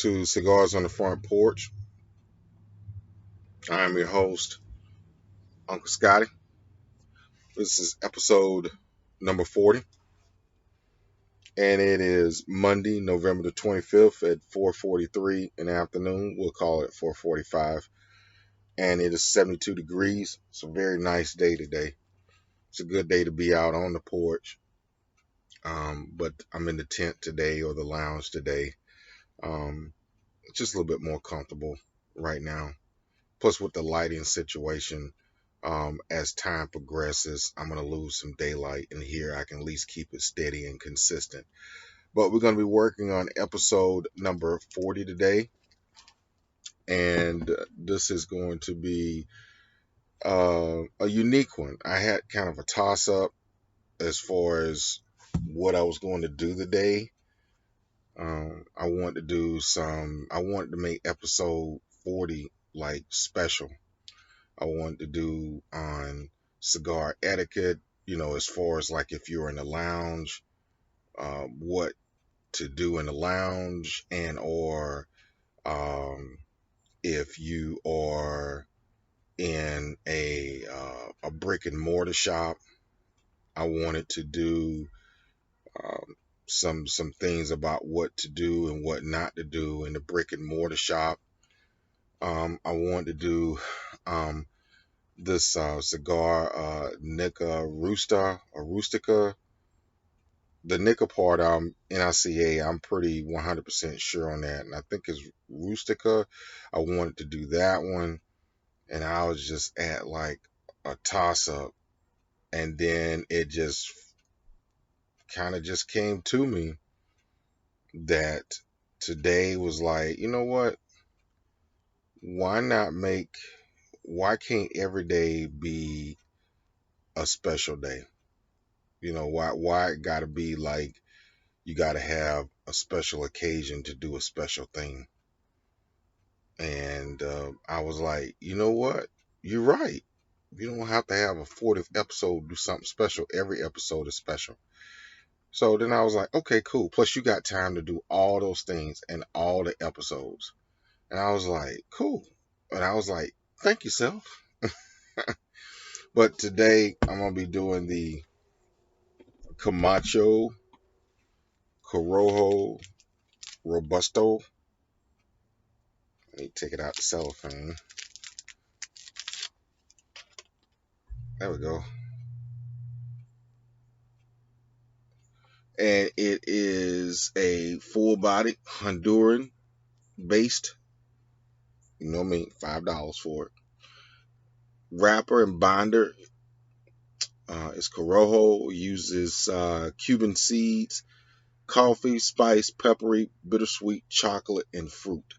to Cigars on the Front Porch. I am your host, Uncle Scotty. This is episode number 40, and it is Monday, November the 25th at 4:43 in the afternoon. We'll call it 4:45, and it is 72 degrees. It's a very nice day today. It's a good day to be out on the porch, but I'm in the tent today or the lounge today. Um, it's just a little bit more comfortable right now. Plus, with the lighting situation, as time progresses, I'm going to lose some daylight, and here I can at least keep it steady and consistent. But we're going to be working on episode number 40 today, and this is going to be a unique one. I had kind of a toss up as far as what I was going to do today. I wanted to make episode 40 like special. I wanted to do on cigar etiquette, as far as like if you're in the lounge, what to do in the lounge, and or if you are in a brick and mortar shop. I wanted to do um, some things about what to do and what not to do in the brick and mortar shop. I wanted to do um, this cigar, Nica Rusta or Rustica. The Nica part, NICA, I'm pretty 100% sure on that. And I think it's Rustica. I wanted to do that one. And I was just at like a toss up. And then it just kind of just came to me that today was like, you know what? Why not why can't every day be a special day? Why it gotta be like you gotta have a special occasion to do a special thing. And I was like, you know what? You're right. You don't have to have a 40th episode do something special. Every episode is special. So then I was like, okay, cool. Plus you got time to do all those things in all the episodes. And I was like, cool. And I was like, thank you, self. But today I'm gonna be doing the Camacho Corojo Robusto. Let me take it out the cellophane. There we go. And it is a full body Honduran based. You know what I mean? $5 for it. Wrapper and binder is Corojo. Uses Cuban seeds, coffee, spice, peppery, bittersweet, chocolate, and fruit.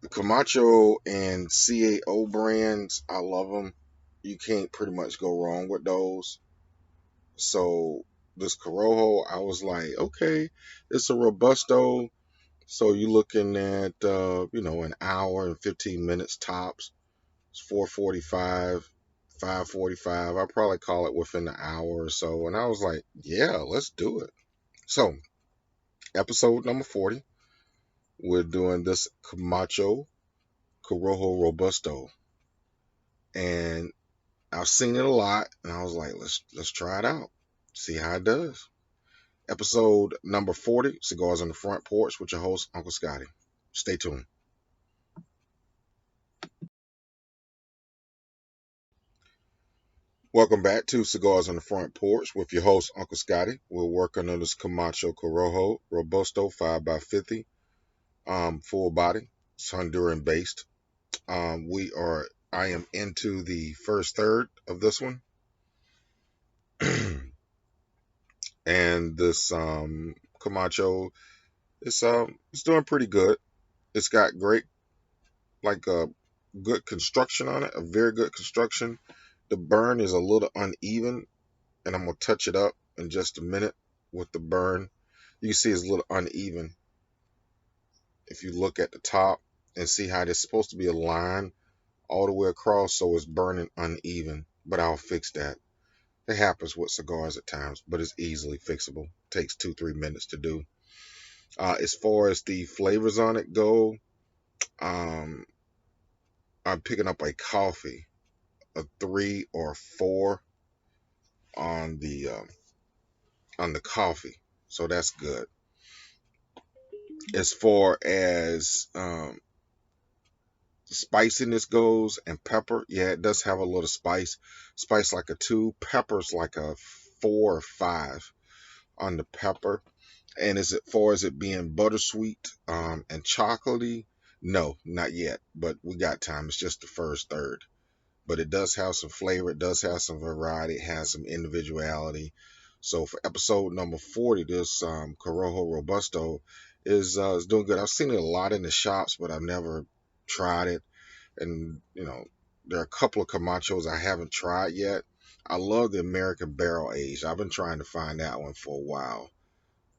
The Camacho and CAO brands, I love them. You can't pretty much go wrong with those. So this Corojo, I was like, okay, it's a Robusto. So you're looking at, an hour and 15 minutes tops. It's 4:45, 5:45. I probably call it within the hour or so. And I was like, yeah, let's do it. So episode number 40, we're doing this Camacho Corojo Robusto. And I've seen it a lot, and I was like, let's try it out, see how it does. Episode number 40, Cigars on the Front Porch with your host, Uncle Scotty. Stay tuned. Welcome back to Cigars on the Front Porch with your host, Uncle Scotty. We're working on this Camacho Corojo Robusto 5x50, full body. It's Honduran based. I am into the first third of this one. And this Camacho, it's doing pretty good. It's got great, like good construction on it, a very good construction. The burn is a little uneven, and I'm gonna touch it up in just a minute with the burn. You can see it's a little uneven if you look at the top and see how there's supposed to be a line all the way across, so it's burning uneven. But I'll fix that. It happens with cigars at times, but it's easily fixable. Takes 2-3 minutes to do. As far as the flavors on it go, um, I'm picking up a coffee, a 3 or 4 on the coffee, so that's good. As far as spiciness goes and pepper, yeah, it does have a little spice. Spice like a 2, peppers like a 4 or 5 on the pepper. And as far as it being buttersweet and chocolatey, no, not yet. But we got time. It's just the first third. But it does have some flavor. It does have some variety. It has some individuality. So for episode number 40, this Corojo Robusto is doing good. I've seen it a lot in the shops, but I've never tried it. And there are a couple of Camachos I haven't tried yet. I love the American Barrel Age. I've been trying to find that one for a while.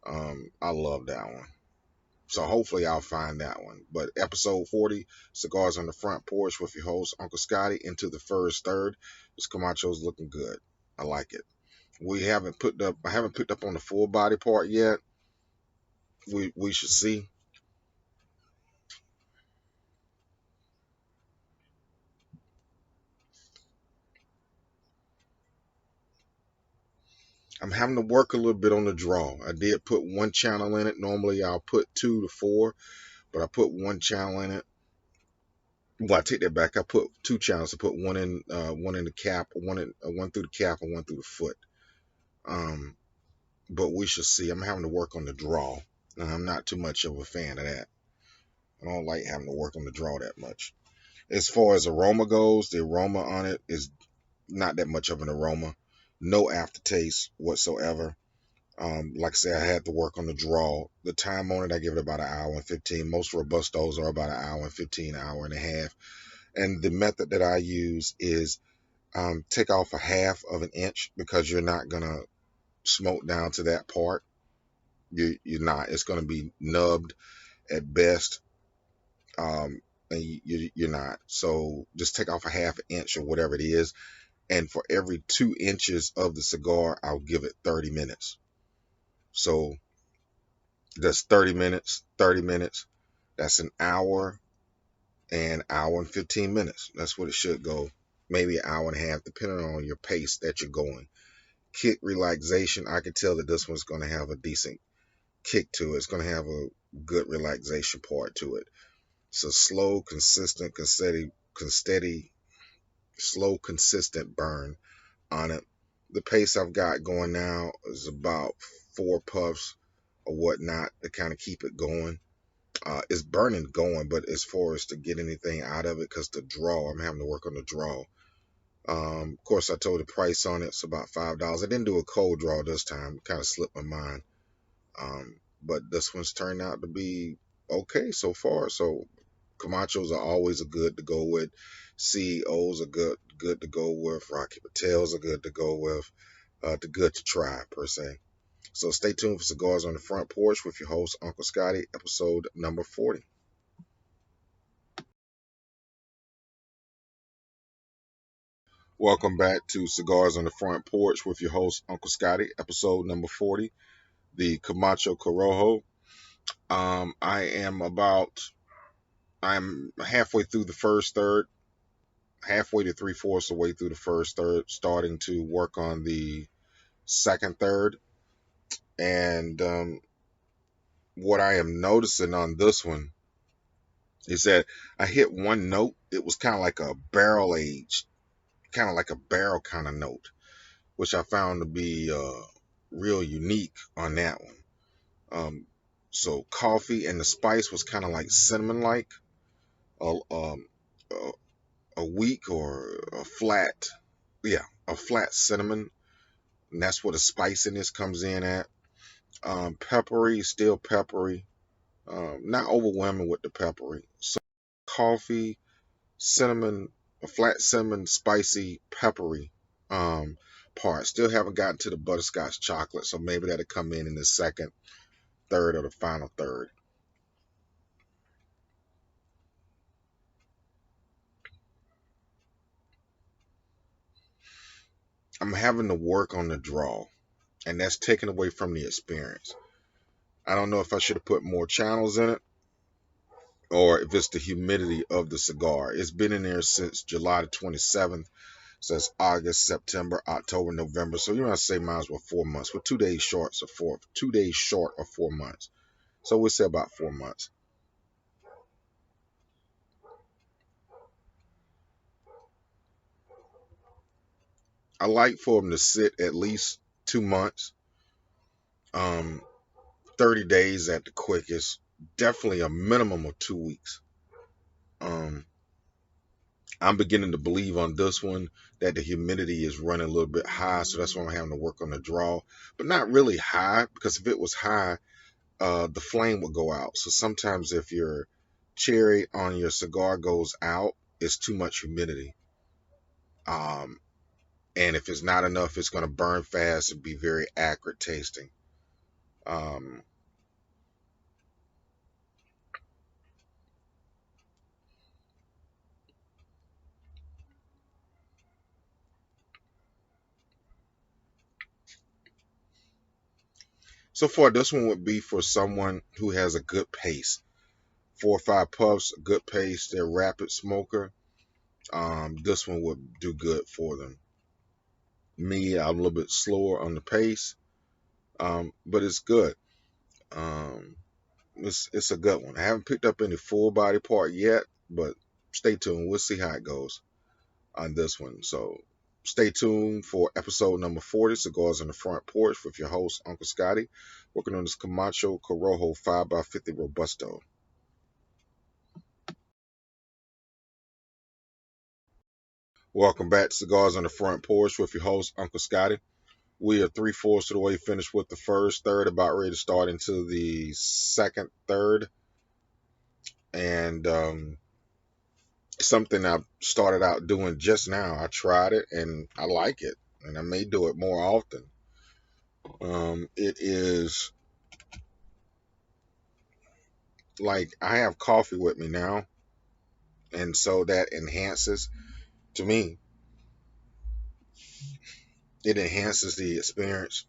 I love that one. So hopefully I'll find that one. But episode 40, Cigars on the Front Porch with your host, Uncle Scotty, into the first third. This Camacho's looking good. I like it. I haven't picked up on the full body part yet. We should see. I'm having to work a little bit on the draw. I did put one channel in it. Normally I'll put 2 to 4, but I put one channel in it. Well, I take that back. I put 2 channels. I put one in the cap, one through the cap, and one through the foot. Um, but we shall see. I'm having to work on the draw. I'm not too much of a fan of that. I don't like having to work on the draw that much. As far as aroma goes, the aroma on it is not that much of an aroma. No aftertaste whatsoever. Like I said, I had to work on the draw. The time on it, I give it about an hour and 15. Most Robustos are about an hour and 15, hour and a half. And the method that I use is take off a half of an inch because you're not going to smoke down to that part. You're not. It's going to be nubbed at best. And you're not. So just take off a half an inch or whatever it is. And for every 2 inches of the cigar, I'll give it 30 minutes. So that's 30 minutes, 30 minutes. That's an hour and 15 minutes. That's what it should go. Maybe an hour and a half, depending on your pace that you're going. Kick relaxation, I can tell that this one's going to have a decent kick to it. It's going to have a good relaxation part to it. It's a slow, steady, slow, consistent burn on it. The pace I've got going now is about 4 puffs or whatnot to kind of keep it going. It's burning going, but as far as to get anything out of it, because the draw, I'm having to work on the draw. Of course, I told the price on it, it's about $5. I didn't do a cold draw this time, kind of slipped my mind. But this one's turned out to be okay so far. So Camachos are always a good to go with. CEOs are good to go with. Rocky Patels are good to go with. The good to try per se. So stay tuned for Cigars on the Front Porch with your host Uncle Scotty, episode number 40. Welcome back to Cigars on the Front Porch with your host Uncle Scotty, episode number 40, the Camacho Corojo. I'm halfway through the first third, halfway to 3/4 of the way through the first third, starting to work on the second third. And what I am noticing on this one is that I hit one note. It was kind of like a barrel aged, kind of like a barrel kind of note, which I found to be real unique on that one. So coffee and the spice was kind of like cinnamon like, a, um, a, a weak or a flat, yeah, a flat cinnamon. And that's where the spiciness comes in at. Peppery, still peppery. Not overwhelming with the peppery. So coffee, cinnamon, a flat cinnamon, spicy, peppery part. Still haven't gotten to the butterscotch chocolate, so maybe that'll come in the second, third, or the final third. I'm having to work on the draw, and that's taken away from the experience. I don't know if I should have put more channels in it or if it's the humidity of the cigar. It's been in there since July the 27th. So it's August, September, October, November. So you want to say might as well 4 months. We're 2 days short, so 2 days short of 4 months. So we'll say about 4 months. I like for them to sit at least 2 months, um, 30 days at the quickest. Definitely a minimum of 2 weeks. Um, I'm beginning to believe on this one that the humidity is running a little bit high, so that's why I'm having to work on the draw, but not really high because if it was high, the flame would go out. So sometimes if your cherry on your cigar goes out, it's too much humidity. Um, and if it's not enough, it's going to burn fast and be very acrid tasting. Um, so far, this one would be for someone who has a good pace. 4 or 5 puffs, a good pace. They're a rapid smoker. This one would do good for them. Me, I'm a little bit slower on the pace, but it's good. Um, it's a good one. I haven't picked up any full body part yet, but stay tuned. We'll see how it goes on this one. So stay tuned for episode number 40, Cigars on the Front Porch with your host, Uncle Scotty, working on this Camacho Corojo 5x50 Robusto. Welcome back to Cigars on the Front Porch with your host, Uncle Scotty. We are three-fourths of the way finished with the first third, about ready to start into the second third. And something I started out doing just now. I tried it and I like it, and I may do it more often. It is like I have coffee with me now, and so that enhances, to me, it enhances the experience.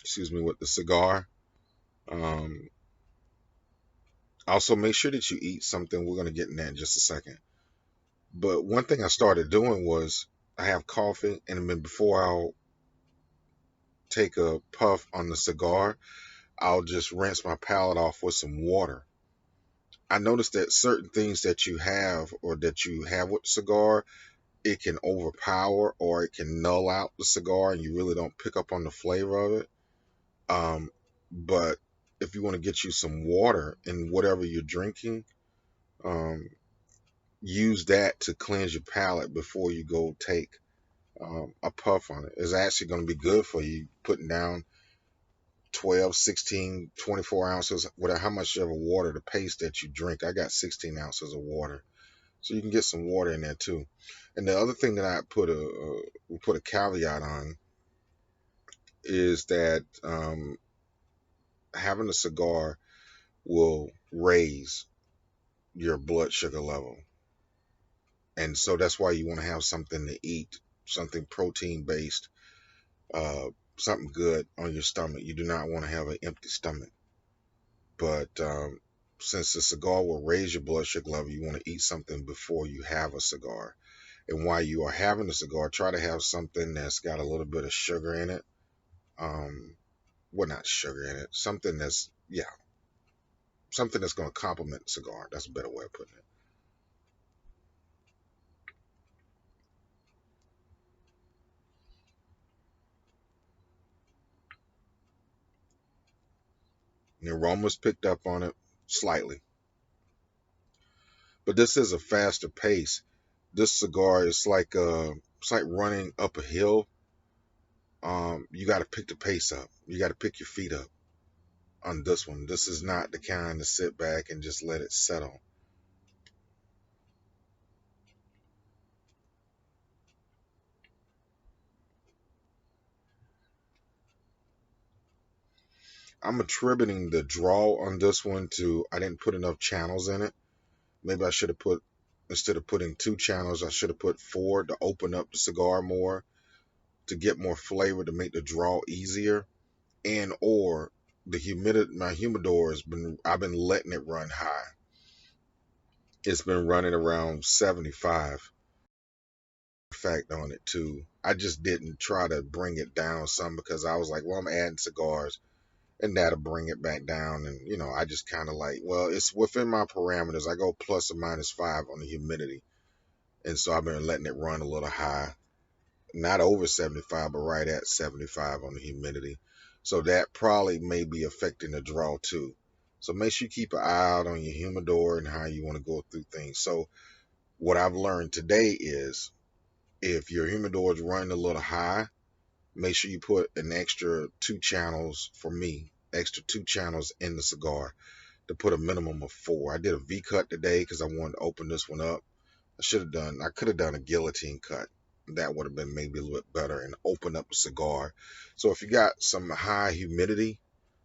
Excuse me, with the cigar. Um, Also, make sure that you eat something. We're gonna get in that in just a second. But one thing I started doing was I have coffee, and then before I'll take a puff on the cigar, I'll just rinse my palate off with some water. I noticed that certain things that you have or that you have with the cigar, it can overpower or it can null out the cigar and you really don't pick up on the flavor of it. But if you want to get you some water in whatever you're drinking, um, use that to cleanse your palate before you go take a puff on it. It's actually going to be good for you putting down 12, 16, 24 ounces, whatever, how much of a water, the pace that you drink. I got 16 ounces of water. So you can get some water in there too. And the other thing that I put a caveat on is that having a cigar will raise your blood sugar level, and so that's why you want to have something to eat, something protein based, uh, something good on your stomach. You do not want to have an empty stomach. But since the cigar will raise your blood sugar level, you want to eat something before you have a cigar. And while you are having a cigar, try to have something that's got a little bit of sugar in it. Um, well, not sugar in it. Something that's, yeah, something that's going to complement the cigar. That's a better way of putting it. The aroma's picked up on it slightly, but this is a faster pace. This cigar is like it's like running up a hill. You got to pick the pace up. You got to pick your feet up on this one. This is not the kind to sit back and just let it settle. I'm attributing the draw on this one to I didn't put enough channels in it. Maybe I should have put, instead of putting 2 channels, I should have put 4 to open up the cigar more, to get more flavor, to make the draw easier, and or my humidor I've been letting it run high. It's been running around 75 effect on it too. I just didn't try to bring it down some because I was like, well, I'm adding cigars and that'll bring it back down. And, I just kind of like, well, it's within my parameters. I go plus or minus 5 on the humidity. And so I've been letting it run a little high, not over 75, but right at 75 on the humidity. So that probably may be affecting the draw too. So make sure you keep an eye out on your humidor and how you want to go through things. So what I've learned today is if your humidor is running a little high, make sure you put an extra 2 channels for me, extra 2 channels in the cigar to put a minimum of 4. I did a V cut today because I wanted to open this one up. I could have done a guillotine cut. That would have been maybe a little bit better and open up a cigar. So if you got some high humidity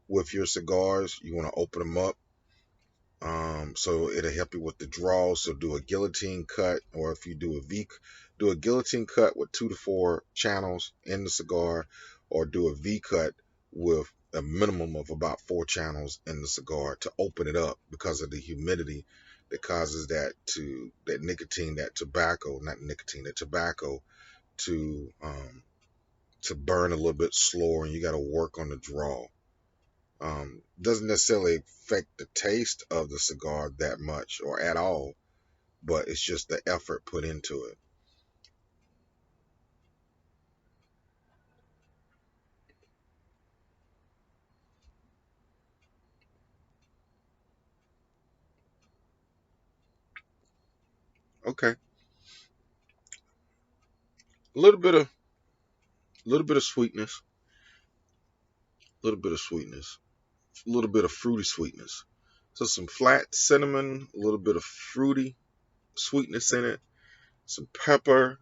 with your cigars, you want to open them up. So it'll help you with the draw. So do a guillotine cut, or if you do a guillotine cut with 2 to 4 channels in the cigar, or do a V cut with a minimum of about 4 channels in the cigar to open it up because of the humidity that causes that nicotine, that tobacco, not nicotine, that tobacco to burn a little bit slower, and you got to work on the draw. Doesn't necessarily affect the taste of the cigar that much or at all, but it's just the effort put into it. Okay, a little bit of sweetness, a little bit of sweetness, a little bit of fruity sweetness. So some flat cinnamon, a little bit of fruity sweetness in it, some pepper.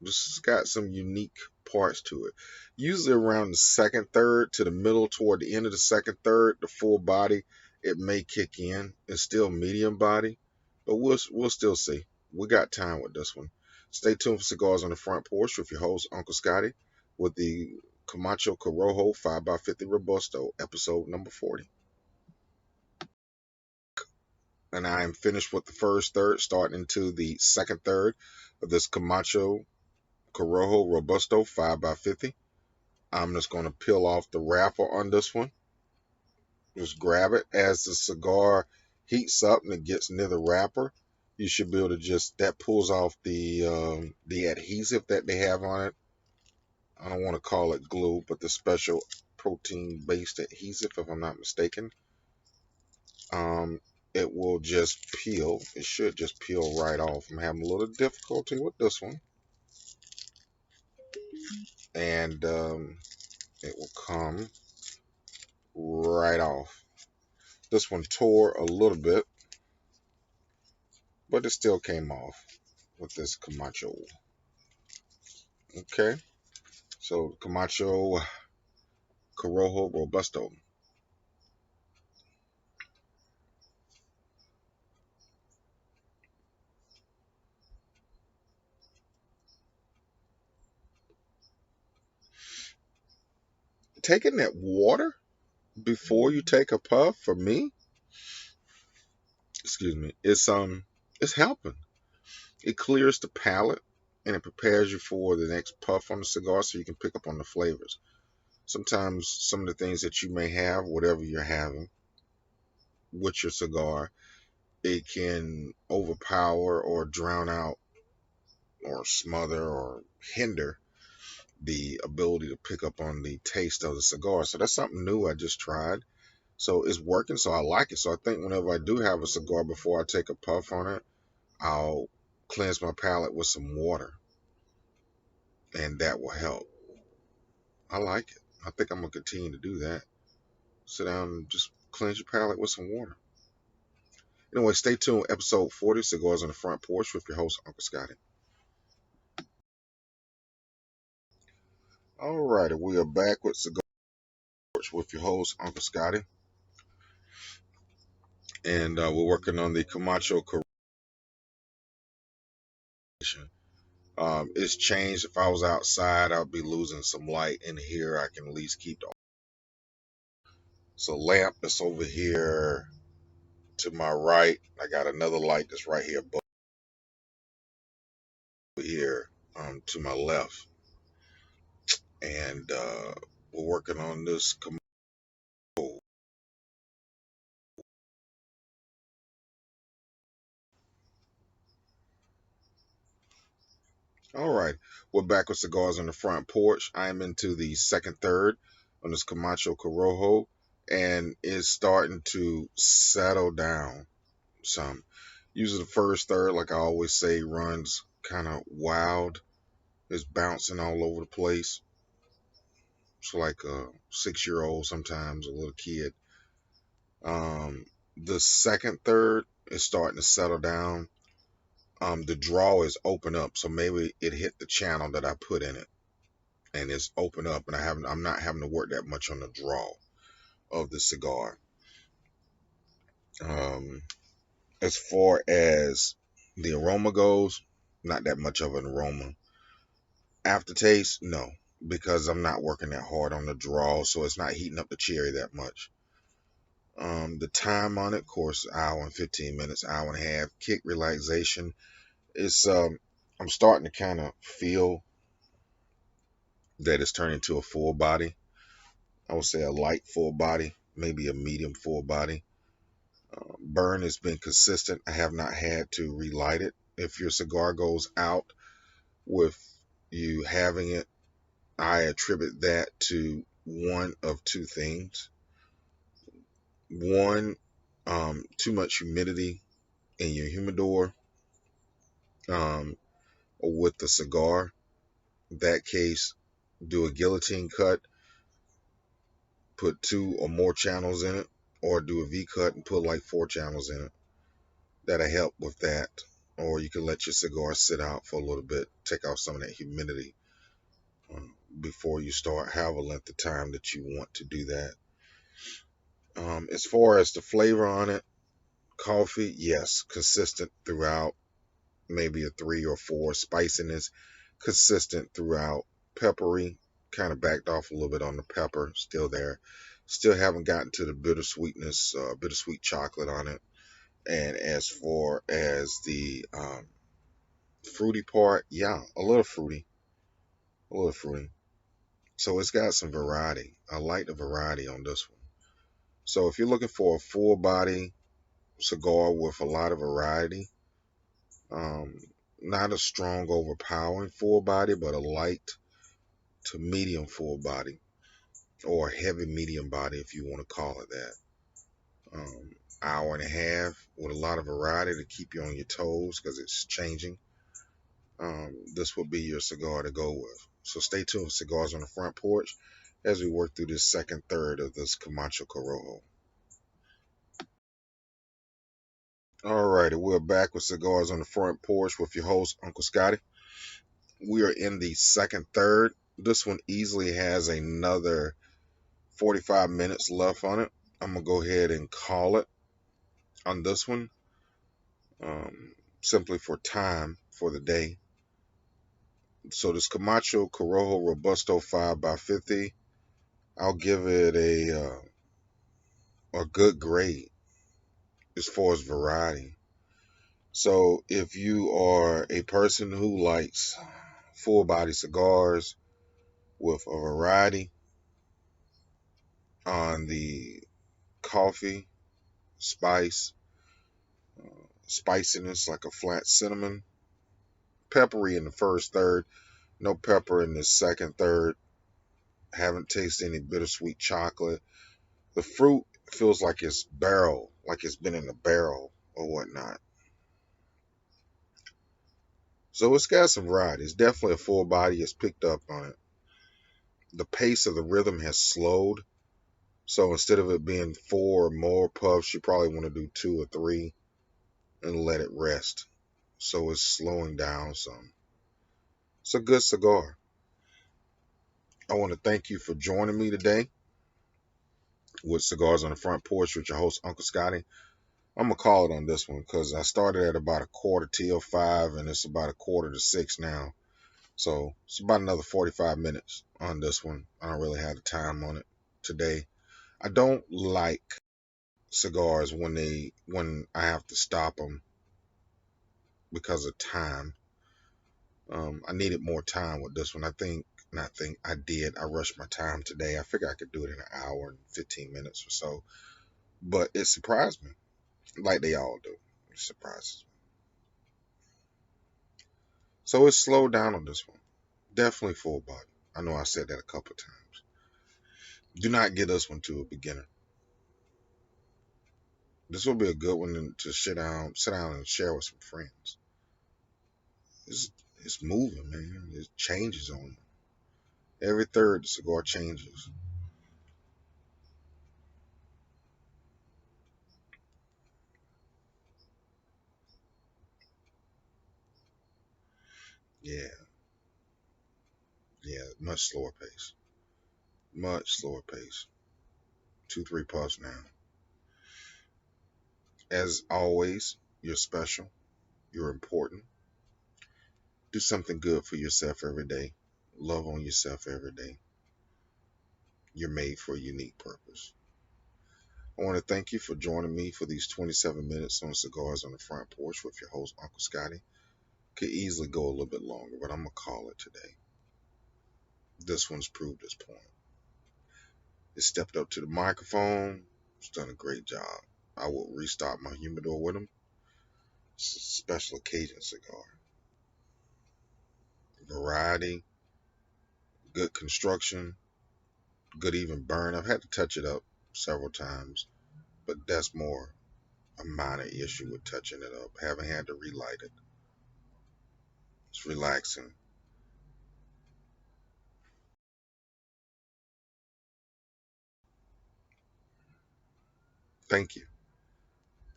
This has got some unique parts to it. Usually around the second third to the middle, toward the end of the second third, the full body, it may kick in. It's still medium body, but we'll still see. We got time with this one. Stay tuned for Cigars on the Front Porch with your host, Uncle Scotty, with the Camacho Corojo 5x50 Robusto, episode number 40. And I am finished with the first third, starting into the second third of this Camacho Corojo Robusto 5x50. I'm just going to peel off the wrapper on this one. Just grab it as the cigar heats up and it gets near the wrapper. You should be able to that pulls off the adhesive that they have on it. I don't want to call it glue, but the special protein-based adhesive, if I'm not mistaken. Um, it will just peel. It should just peel right off. I'm having a little difficulty with this one, and it will come right off. This one tore a little bit, but it still came off with this Camacho. Okay, so Camacho Corojo Robusto. Taking that water before you take a puff for me, excuse me, it's helping. It clears the palate and it prepares you for the next puff on the cigar so you can pick up on the flavors. Sometimes some of the things that you may have, whatever you're having with your cigar, it can overpower or drown out or smother or hinder the ability to pick up on the taste of the cigar. So that's something new I just tried. So it's working, so I like it. So I think whenever I do have a cigar, before I take a puff on it, I'll cleanse my palate with some water, and that will help. I like it. I think I'm gonna continue to do that. Sit down and just cleanse your palate with some water. Anyway, stay tuned. Episode 40, Cigars on the Front Porch with your host, Uncle Scotty. Alrighty, we are back with Cigar Porch with your host, Uncle Scotty. And we're working on the Camacho Corojo. It's changed. If I was outside, I'd be losing some light. In here, I can at least keep the So lamp that's over here to my right. I got another light that's right here above here to my left. And we're working on this Camacho. All right. We're back with cigars on the front porch. I'm into the second third on this Camacho Corojo, and it's starting to settle down some. Usually the first third, like I always say, runs kind of wild. It's bouncing all over the place. It's like a 6-year old, sometimes a little kid. Um, the second third is starting to settle down. The draw is open up, so maybe it hit the channel that I put in it, and it's open up, and I'm not having to work that much on the draw of the cigar. Um, as far as the aroma goes, not that much of an aroma. Aftertaste, no, because I'm not working that hard on the draw, so it's not heating up the cherry that much. The time on it, of course, hour and 15 minutes, hour and a half. Kick relaxation. It's I'm starting to kind of feel that it's turning into a full body. I would say a light full body, maybe a medium full body. Burn has been consistent. I have not had to relight it. If your cigar goes out with you having it, I attribute that to one of two things. One, too much humidity in your humidor um, with the cigar. In that case, do a guillotine cut, put 2 or more channels in it, or do a V cut and put like 4 channels in it. That'll help with that. Or you can let your cigar sit out for a little bit, take off some of that humidity before you start. Have a length of time that you want to do that. As far as the flavor on it, coffee, yes, consistent throughout. Maybe a 3 or 4. Spiciness, consistent throughout. Peppery, kind of backed off a little bit on the pepper, still there. Still haven't gotten to the bittersweetness, bittersweet chocolate on it. And as far as the fruity part, yeah, a little fruity, a little fruity. So it's got some variety. I like the variety on this one. So if you're looking for a full body cigar with a lot of variety, um, not a strong, overpowering full body, but a light to medium full body, or heavy medium body, if you want to call it that. Hour and a half with a lot of variety to keep you on your toes because it's changing. This will be your cigar to go with. So stay tuned for Cigars on the Front Porch as we work through this second third of this Camacho Corojo. Alrighty, we're back with Cigars on the Front Porch with your host, Uncle Scotty. We are in the second third. This one easily has another 45 minutes left on it. I'm going to go ahead and call it on this one, simply for time for the day. So this Camacho Corojo Robusto 5x50, I'll give it a good grade as far as variety. So if you are a person who likes full body cigars with a variety on the coffee, spice, spiciness like a flat cinnamon, peppery in the first third, no pepper in the second third, haven't tasted any bittersweet chocolate. The fruit feels like it's barrel, like it's been in a barrel or whatnot. So it's got some variety. It's definitely a full body. It's picked up on it. The pace of the rhythm has slowed. So instead of it being 4 or more puffs, you probably want to do 2 or 3 and let it rest. So it's slowing down some. It's a good cigar. I want to thank you for joining me today with Cigars on the Front Porch with your host, Uncle Scotty. I'm going to call it on this one because I started at about a quarter till 5 and it's about a quarter to 6 now. So it's about another 45 minutes on this one. I don't really have the time on it today. I don't like cigars when I have to stop them because of time. I needed more time with this one. I did. I rushed my time today. I figured I could do it in an hour and 15 minutes or so. But it surprised me, like they all do. It surprises me. So it's slowed down on this one. Definitely full body. I know I said that a couple of times. Do not get this one to a beginner. This will be a good one to sit down and share with some friends. It's, it's moving, man. It changes on you. Every third, the cigar changes. Yeah, yeah, much slower pace. Much slower pace. 2, 3 puffs now. As always, you're special. You're important. Do something good for yourself every day. Love on yourself every day. You're made for a unique purpose. I want to thank you for joining me for these 27 minutes on Cigars on the Front Porch with your host, Uncle Scotty. Could easily go a little bit longer, but I'm going to call it today. This one's proved its point. It stepped up to the microphone. It's done a great job. I will restock my humidor with them. It's a special occasion cigar. Variety, good construction, good even burn. I've had to touch it up several times, but that's more a minor issue with touching it up. Haven't had to relight it. It's relaxing. Thank you.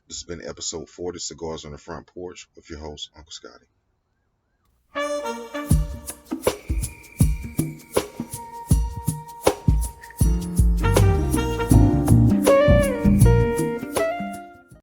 This has been episode 40, Cigars on the Front Porch, with your host, Uncle Scotty.